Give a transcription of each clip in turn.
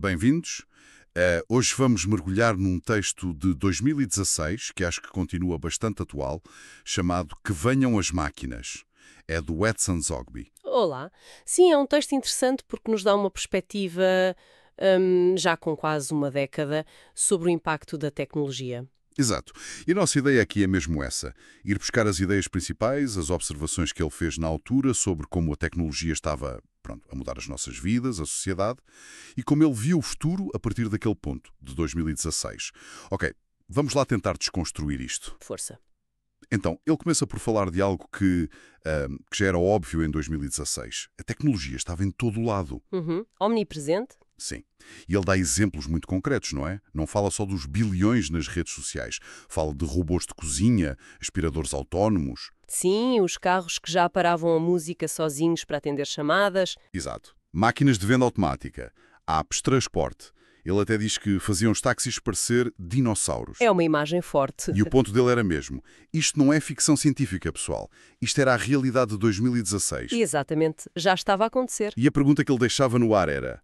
Bem-vindos. Hoje vamos mergulhar num texto de 2016, que acho que continua bastante atual, chamado Que Venham as Máquinas. É do Edson Zogby. Olá. Sim, é um texto interessante porque nos dá uma perspectiva, já com quase uma década, sobre o impacto da tecnologia. Exato. E a nossa ideia aqui é mesmo essa. Ir buscar as ideias principais, as observações que ele fez na altura sobre como a tecnologia estava, a mudar as nossas vidas, a sociedade, e como ele viu o futuro a partir daquele ponto, de 2016. Ok, vamos lá tentar desconstruir isto. Força. Então, ele começa por falar de algo que já era óbvio em 2016. A tecnologia estava em todo o lado. Omnipresente? Sim. E ele dá exemplos muito concretos, não é? Não fala só dos bilhões nas redes sociais. Fala de robôs de cozinha, aspiradores autónomos. Sim, os carros que já paravam a música sozinhos para atender chamadas. Exato. Máquinas de venda automática. Apps de transporte. Ele até diz que faziam os táxis parecer dinossauros. É uma imagem forte. E o ponto dele era mesmo. Isto não é ficção científica, pessoal. Isto era a realidade de 2016. Exatamente, já estava a acontecer. E a pergunta que ele deixava no ar era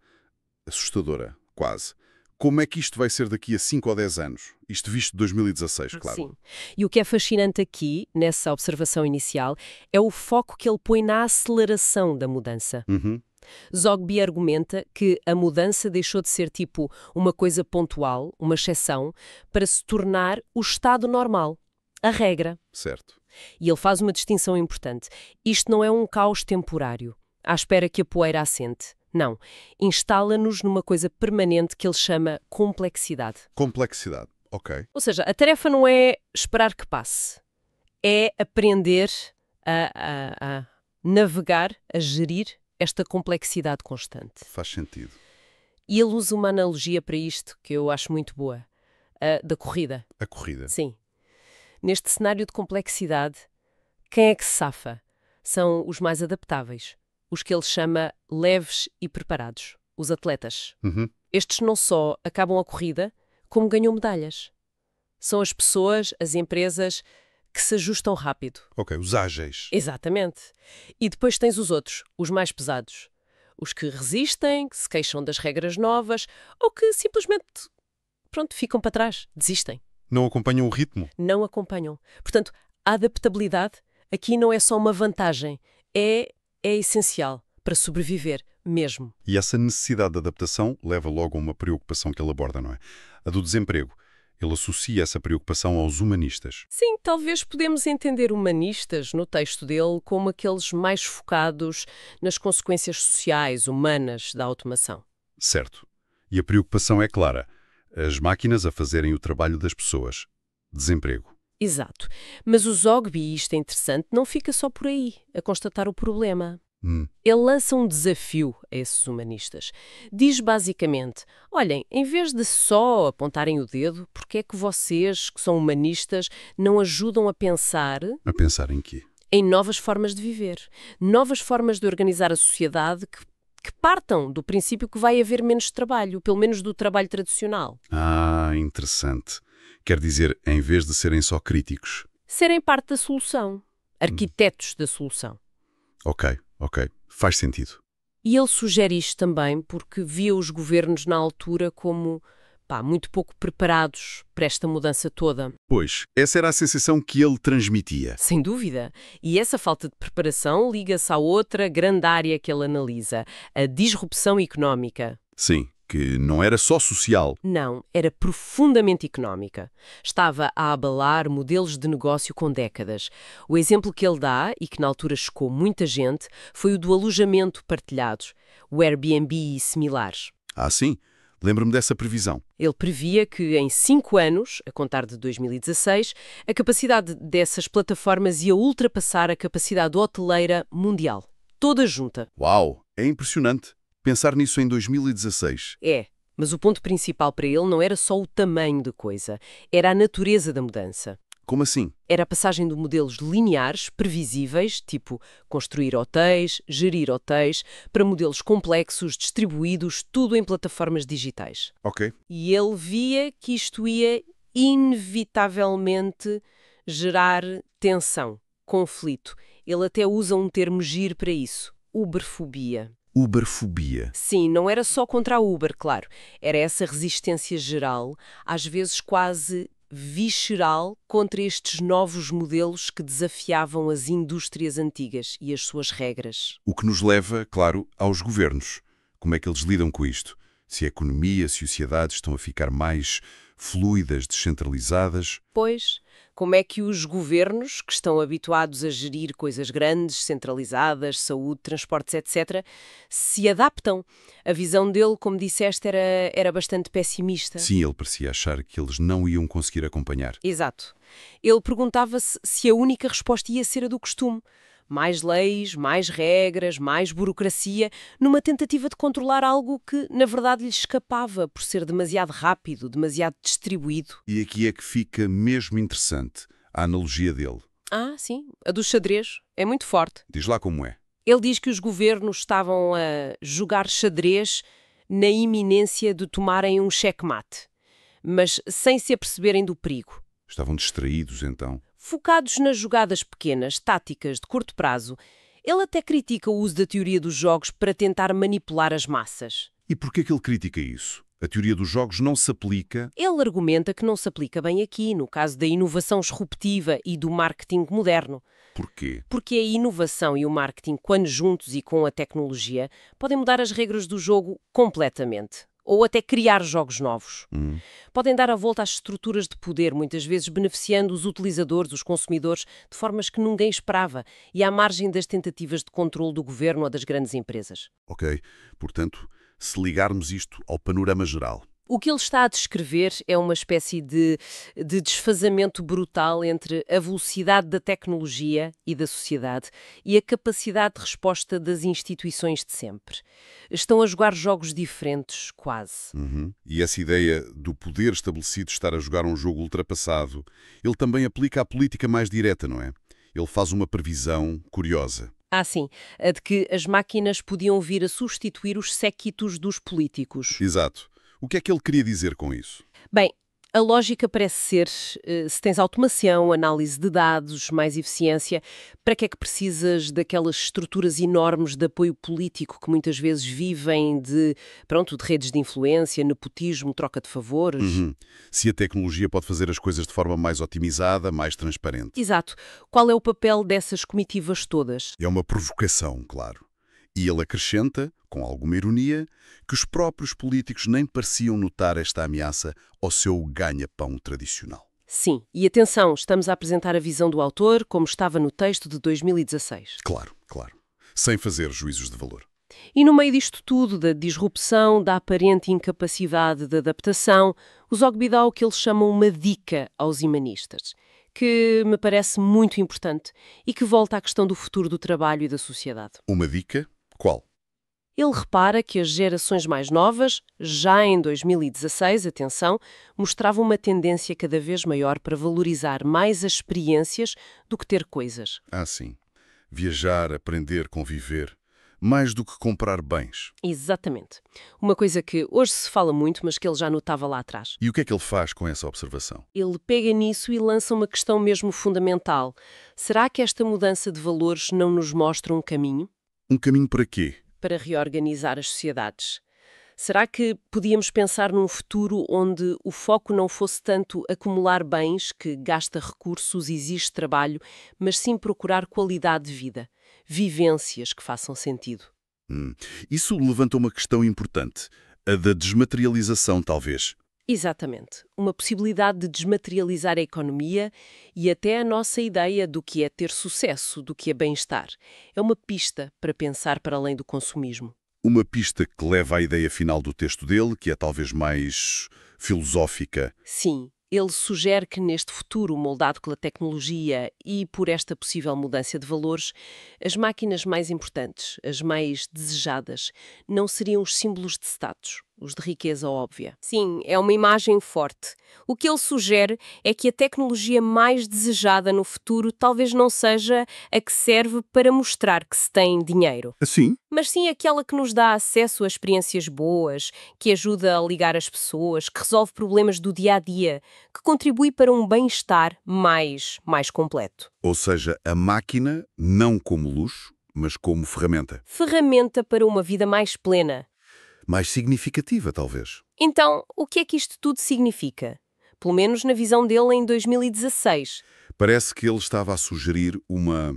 assustadora, quase. Como é que isto vai ser daqui a 5 ou 10 anos? Isto visto de 2016, claro. Sim. E o que é fascinante aqui, nessa observação inicial, é o foco que ele põe na aceleração da mudança. Zogby argumenta que a mudança deixou de ser tipo uma coisa pontual, uma exceção, para se tornar o estado normal, a regra. Certo. E ele faz uma distinção importante. Isto não é um caos temporário, à espera que a poeira assente. Não. Instala-nos numa coisa permanente que ele chama complexidade. Complexidade. Ok. Ou seja, a tarefa não é esperar que passe. É aprender a navegar, a gerir esta complexidade constante. Faz sentido. E ele usa uma analogia para isto que eu acho muito boa. A da corrida. A corrida. Sim. Neste cenário de complexidade, quem é que se safa? São os mais adaptáveis. Os que ele chama leves e preparados. Os atletas. Estes não só acabam a corrida, como ganham medalhas. São as pessoas, as empresas, que se ajustam rápido. Ok, os ágeis. Exatamente. E depois tens os outros, os mais pesados. Os que resistem, que se queixam das regras novas ou que simplesmente, ficam para trás, desistem. Não acompanham o ritmo. Não acompanham. Portanto, a adaptabilidade aqui não é só uma vantagem, é essencial para sobreviver mesmo. E essa necessidade de adaptação leva logo a uma preocupação que ele aborda, não é? A do desemprego. Ele associa essa preocupação aos humanistas. Sim, talvez podemos entender humanistas no texto dele como aqueles mais focados nas consequências sociais, humanas da automação. Certo. E a preocupação é clara. As máquinas a fazerem o trabalho das pessoas. Desemprego. Exato. Mas o Zogby, e isto é interessante, não fica só por aí, a constatar o problema. Ele lança um desafio a esses humanistas. Diz basicamente, olhem, em vez de só apontarem o dedo, porque é que vocês, que são humanistas, não ajudam a pensar... A pensar em quê? Em novas formas de viver. Novas formas de organizar a sociedade que partam do princípio que vai haver menos trabalho, pelo menos do trabalho tradicional. Ah, interessante. Quer dizer, em vez de serem só críticos. Serem parte da solução. Arquitetos da solução. Ok. Faz sentido. E ele sugere isto também porque via os governos na altura como, muito pouco preparados para esta mudança toda. Pois, essa era a sensação que ele transmitia. Sem dúvida. E essa falta de preparação liga-se à outra grande área que ele analisa, a disrupção económica. Sim, que não era só social. Não, era profundamente económica. Estava a abalar modelos de negócio com décadas. O exemplo que ele dá, e que na altura chocou muita gente, foi o do alojamento partilhado, o Airbnb e similares. Ah, sim? Lembro-me dessa previsão. Ele previa que em 5 anos, a contar de 2016, a capacidade dessas plataformas ia ultrapassar a capacidade hoteleira mundial. Toda junta. Uau, é impressionante. Pensar nisso em 2016. É, mas o ponto principal para ele não era só o tamanho da coisa, era a natureza da mudança. Como assim? Era a passagem de modelos lineares, previsíveis, tipo construir hotéis, gerir hotéis, para modelos complexos, distribuídos, tudo em plataformas digitais. Ok. E ele via que isto ia inevitavelmente gerar tensão, conflito. Ele até usa um termo giro para isso, uberfobia. Uberfobia. Sim, não era só contra a Uber, claro. Era essa resistência geral, às vezes quase visceral, contra estes novos modelos que desafiavam as indústrias antigas e as suas regras. O que nos leva, claro, aos governos. Como é que eles lidam com isto? Se a economia, se a sociedade estão a ficar mais fluidas, descentralizadas. Pois, como é que os governos, que estão habituados a gerir coisas grandes, centralizadas, saúde, transportes, etc., se adaptam? A visão dele, como disseste, era bastante pessimista. Sim, ele parecia achar que eles não iam conseguir acompanhar. Exato. Ele perguntava-se se a única resposta ia ser a do costume. Mais leis, mais regras, mais burocracia, numa tentativa de controlar algo que, na verdade, lhe escapava por ser demasiado rápido, demasiado distribuído. E aqui é que fica mesmo interessante a analogia dele. Ah, sim, a do xadrez. É muito forte. Diz lá como é. Ele diz que os governos estavam a jogar xadrez na iminência de tomarem um checkmate, mas sem se aperceberem do perigo. Estavam distraídos, então. Focados nas jogadas pequenas, táticas, de curto prazo, ele até critica o uso da teoria dos jogos para tentar manipular as massas. E porquê que ele critica isso? A teoria dos jogos não se aplica. Ele argumenta que não se aplica bem aqui, no caso da inovação disruptiva e do marketing moderno. Porquê? Porque a inovação e o marketing, quando juntos e com a tecnologia, podem mudar as regras do jogo completamente. Ou até criar jogos novos. Podem dar a volta às estruturas de poder, muitas vezes beneficiando os utilizadores, os consumidores, de formas que ninguém esperava e à margem das tentativas de controle do governo ou das grandes empresas. Ok, portanto, se ligarmos isto ao panorama geral. O que ele está a descrever é uma espécie de desfazamento brutal entre a velocidade da tecnologia e da sociedade e a capacidade de resposta das instituições de sempre. Estão a jogar jogos diferentes, quase. E essa ideia do poder estabelecido estar a jogar um jogo ultrapassado, ele também aplica à política mais direta, não é? Ele faz uma previsão curiosa. Ah, sim, a de que as máquinas podiam vir a substituir os séquitos dos políticos. Exato. O que é que ele queria dizer com isso? Bem, a lógica parece ser, se tens automação, análise de dados, mais eficiência, para que é que precisas daquelas estruturas enormes de apoio político que muitas vezes vivem de redes de influência, nepotismo, troca de favores? Se a tecnologia pode fazer as coisas de forma mais otimizada, mais transparente. Exato. Qual é o papel dessas comitivas todas? É uma provocação, claro. E ele acrescenta, com alguma ironia, que os próprios políticos nem pareciam notar esta ameaça ao seu ganha-pão tradicional. Sim, e atenção, estamos a apresentar a visão do autor como estava no texto de 2016. Claro, claro. Sem fazer juízos de valor. E no meio disto tudo, da disrupção, da aparente incapacidade de adaptação, o Zogby dá o que eles chamam uma dica aos imanistas, que me parece muito importante e que volta à questão do futuro do trabalho e da sociedade. Uma dica? Qual? Ele repara que as gerações mais novas, já em 2016, atenção, mostravam uma tendência cada vez maior para valorizar mais as experiências do que ter coisas. Ah, sim. Viajar, aprender, conviver. Mais do que comprar bens. Exatamente. Uma coisa que hoje se fala muito, mas que ele já notava lá atrás. E o que é que ele faz com essa observação? Ele pega nisso e lança uma questão mesmo fundamental. Será que esta mudança de valores não nos mostra um caminho? Um caminho para quê? Para reorganizar as sociedades. Será que podíamos pensar num futuro onde o foco não fosse tanto acumular bens, que gasta recursos, exige trabalho, mas sim procurar qualidade de vida, vivências que façam sentido? Isso levanta uma questão importante, a da desmaterialização, talvez. Exatamente. Uma possibilidade de desmaterializar a economia e até a nossa ideia do que é ter sucesso, do que é bem-estar. É uma pista para pensar para além do consumismo. Uma pista que leva à ideia final do texto dele, que é talvez mais filosófica. Sim, ele sugere que neste futuro moldado pela tecnologia e por esta possível mudança de valores, as máquinas mais importantes, as mais desejadas, não seriam os símbolos de status, os de riqueza óbvia. Sim, é uma imagem forte. O que ele sugere é que a tecnologia mais desejada no futuro talvez não seja a que serve para mostrar que se tem dinheiro. Assim? Mas sim aquela que nos dá acesso a experiências boas, que ajuda a ligar as pessoas, que resolve problemas do dia-a-dia, que contribui para um bem-estar mais completo. Ou seja, a máquina não como luxo, mas como ferramenta. Ferramenta para uma vida mais plena. Mais significativa, talvez. Então, o que é que isto tudo significa? Pelo menos na visão dele em 2016. Parece que ele estava a sugerir uma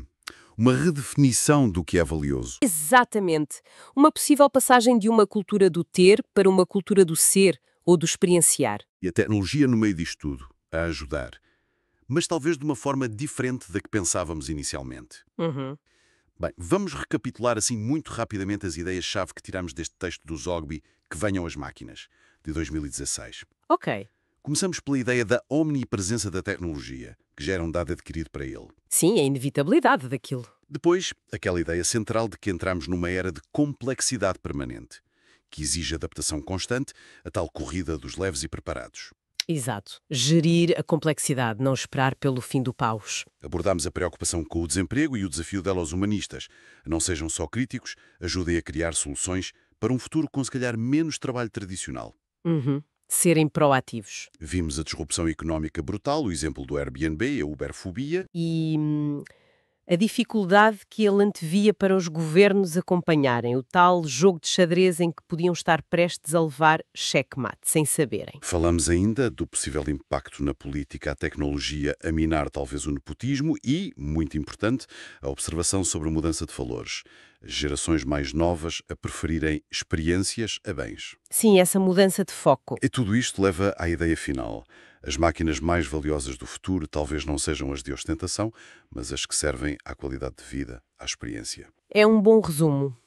redefinição do que é valioso. Exatamente. Uma possível passagem de uma cultura do ter para uma cultura do ser ou do experienciar. E a tecnologia no meio disto tudo, a ajudar. Mas talvez de uma forma diferente da que pensávamos inicialmente. Uhum. Bem, vamos recapitular assim muito rapidamente as ideias-chave que tiramos deste texto do Zogby, Que Venham as Máquinas, de 2016. Ok. Começamos pela ideia da omnipresença da tecnologia, que já era um dado adquirido para ele. Sim, a inevitabilidade daquilo. Depois, aquela ideia central de que entramos numa era de complexidade permanente, que exige adaptação constante, a tal corrida dos leves e preparados. Exato. Gerir a complexidade, não esperar pelo fim do paus. Abordámos a preocupação com o desemprego e o desafio dela aos humanistas. Não sejam só críticos, ajudem a criar soluções para um futuro com, se calhar, menos trabalho tradicional. Uhum. Serem proativos. Vimos a disrupção económica brutal, o exemplo do Airbnb, a Uberfobia. E a dificuldade que ele antevia para os governos acompanharem, o tal jogo de xadrez em que podiam estar prestes a levar checkmate, sem saberem. Falamos ainda do possível impacto na política, a tecnologia a minar talvez o nepotismo e, muito importante, a observação sobre a mudança de valores. Gerações mais novas a preferirem experiências a bens. Sim, essa mudança de foco. E tudo isto leva à ideia final. As máquinas mais valiosas do futuro talvez não sejam as de ostentação, mas as que servem à qualidade de vida, à experiência. É um bom resumo.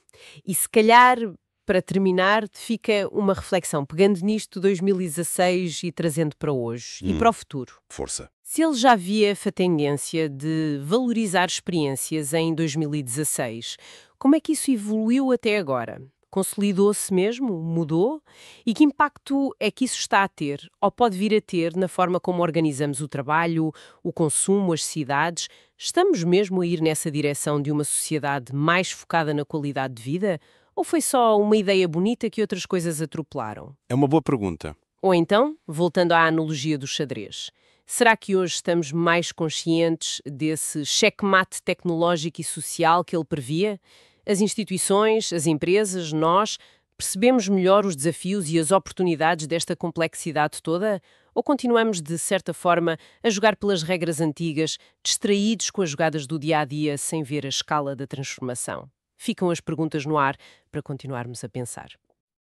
E se calhar, para terminar, fica uma reflexão, pegando nisto 2016 e trazendo para hoje e para o futuro. Força. Se ele já via a tendência de valorizar experiências em 2016, como é que isso evoluiu até agora? Consolidou-se mesmo? Mudou? E que impacto é que isso está a ter, ou pode vir a ter, na forma como organizamos o trabalho, o consumo, as cidades? Estamos mesmo a ir nessa direção de uma sociedade mais focada na qualidade de vida? Ou foi só uma ideia bonita que outras coisas atropelaram? É uma boa pergunta. Ou então, voltando à analogia do xadrez, será que hoje estamos mais conscientes desse checkmate tecnológico e social que ele previa? As instituições, as empresas, nós, percebemos melhor os desafios e as oportunidades desta complexidade toda? Ou continuamos, de certa forma, a jogar pelas regras antigas, distraídos com as jogadas do dia-a-dia sem ver a escala da transformação? Ficam as perguntas no ar para continuarmos a pensar.